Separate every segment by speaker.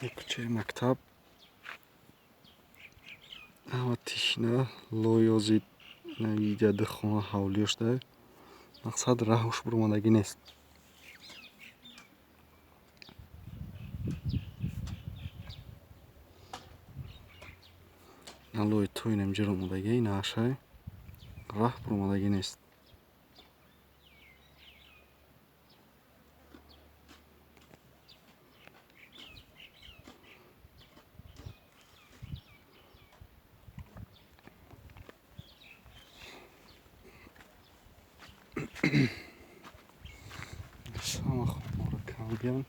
Speaker 1: یک کوچه مکتب اما تشنه لویازی نویده دخونه حولیشده مقصد راهش برمانگی نیست. نلوی توی نمجر اومدگی ناشه راه برمانگی نیست. سلام خوب ما رو کم بیان.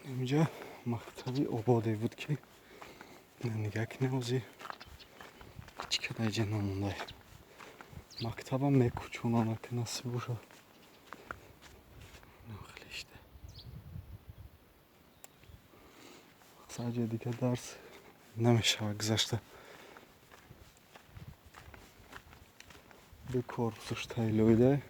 Speaker 1: اینجا مکتبی آبادی بود که نگاه کنیم چی که دیگه نمونده. مکتب هم میکوچونانه که نصیب باشه نخلیشته ساجه دیگه درس نمیشه گذشته به کورسش تایلویده